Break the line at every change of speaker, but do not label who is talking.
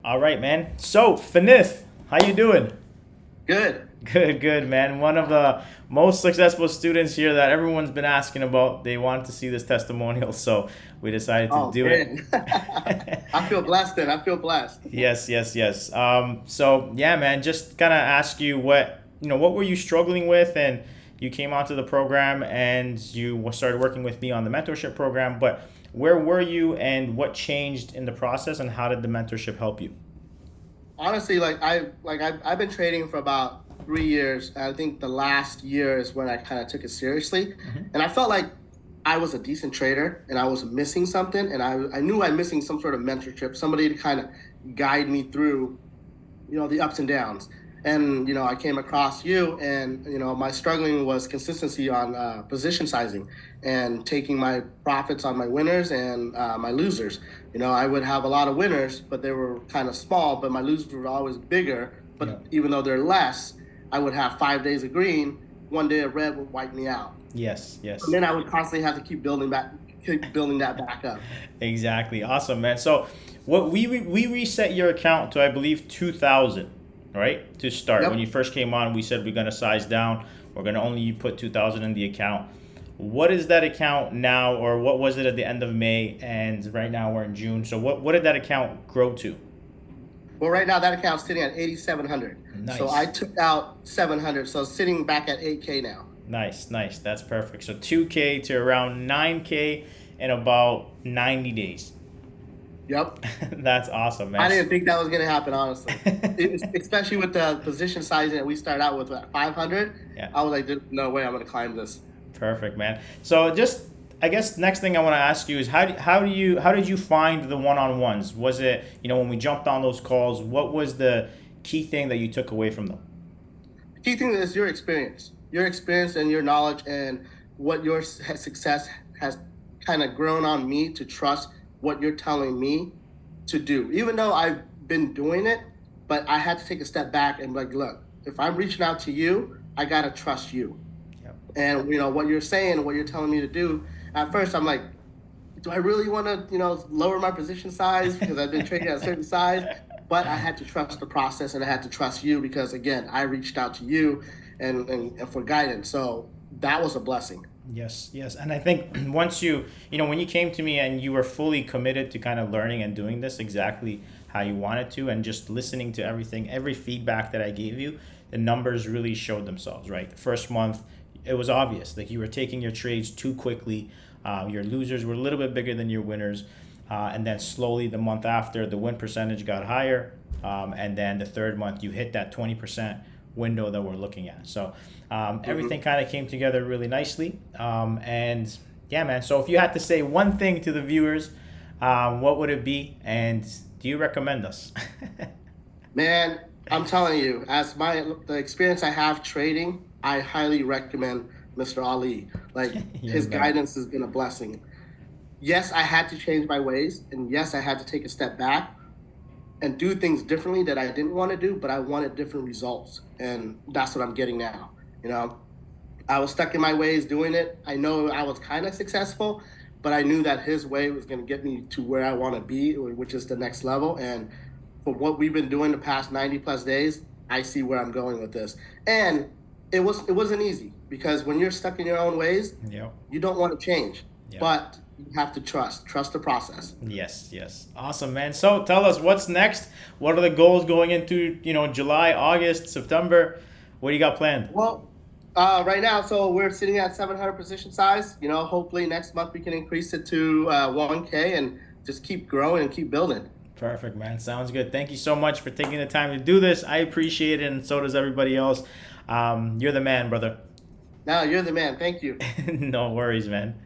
All right, man. So, PHANITH, how you doing?
Good.
Good, man. One of the most successful students here that everyone's been asking about. They wanted to see this testimonial, so we decided to
Oh
do it.
man, I feel blessed. Then I feel blessed.
Yes, yes, yes. So yeah, man, just kind of ask you what were you struggling with, and you came onto the program and you started working with me on the mentorship program. But where were you, and what changed in the process, and how did the mentorship help you?
Honestly, I've been trading for about 3 years. And I think the last year is when I kind of took it seriously, and I felt like I was a decent trader, and I was missing something, and I knew I'm missing some sort of mentorship, somebody to kind of guide me through the ups and downs. And I came across you, and my struggling was consistency on position sizing and taking my profits on my winners and my losers. I would have a lot of winners, but they were kind of small, but my losers were always bigger.
Yeah.
But even though they're less, I would have 5 days of green, one day of red would wipe me out,
Yes,
and
yes.
then I would constantly have to keep building that back up.
Exactly. Awesome, man. So, what we reset your account to, I believe, 2,000, right? To start. When
Yep.
you first came on, we said we're gonna size down. We're gonna only put 2,000 in the account. What is that account now, or what was it at the end of May? And right now we're in June. So, what did that account grow to?
Well, right now that account's sitting at 8,700. So I
Nice.
took out 700. So it's sitting back at 8K now.
Nice, nice. That's perfect. So 2K to around 9K in about 90 days.
Yep.
That's awesome,
I
man.
didn't think that was going to happen, honestly. Especially with the position sizing that we started out with at 500.
Yeah.
I was like, "There's no way I'm going to climb this."
Perfect, man. So just, I guess next thing I want to ask you is how did you find the one-on-ones? Was it, when we jumped on those calls, what was the key thing that you took away from them?
The key thing is your experience and your knowledge, and what your success has kind of grown on me to trust what you're telling me to do. Even though I've been doing it, but I had to take a step back and be like, look, if I'm reaching out to you, I gotta trust you.
Yep.
And what you're saying, what you're telling me to do. At first, I'm like, do I really want to, lower my position size because I've been trading at a certain size? But I had to trust the process, and I had to trust you because, again, I reached out to you and for guidance. So that was a blessing.
Yes, yes. And I think once when you came to me and you were fully committed to kind of learning and doing this exactly how you wanted to, and just listening to everything, every feedback that I gave you, the numbers really showed themselves, right? The first month, it was obvious. Like, you were taking your trades too quickly. Your losers were a little bit bigger than your winners. And then slowly the month after, the win percentage got higher. And then the third month, you hit that 20% window that we're looking at. So everything kind of came together really nicely. And yeah, man. So if you had to say one thing to the viewers, what would it be? And do you recommend us?
Man, I'm telling you, as the experience I have trading, I highly recommend Mr. Ali. Like,
You're
his
the man.
guidance has been a blessing. Yes, I had to change my ways, and yes, I had to take a step back and do things differently that I didn't want to do, but I wanted different results, and that's what I'm getting now. You know, I was stuck in my ways doing it. I know I was kind of successful, but I knew that his way was going to get me to where I want to be, which is the next level. And for what we've been doing the past 90 plus days, I see where I'm going with this. And it wasn't easy, because when you're stuck in your own ways,
Yep.
you don't want to change,
Yep.
but you have to trust the process.
Yes, yes. Awesome, man. So tell us what's next. What are the goals going into, July, August, September? What do you got planned?
Well, right now, so we're sitting at 700 position size. Hopefully next month we can increase it to 1K and just keep growing and keep building.
Perfect, man. Sounds good. Thank you so much for taking the time to do this. I appreciate it, and so does everybody else. You're the man, brother.
Now you're the man. Thank you.
No worries, man.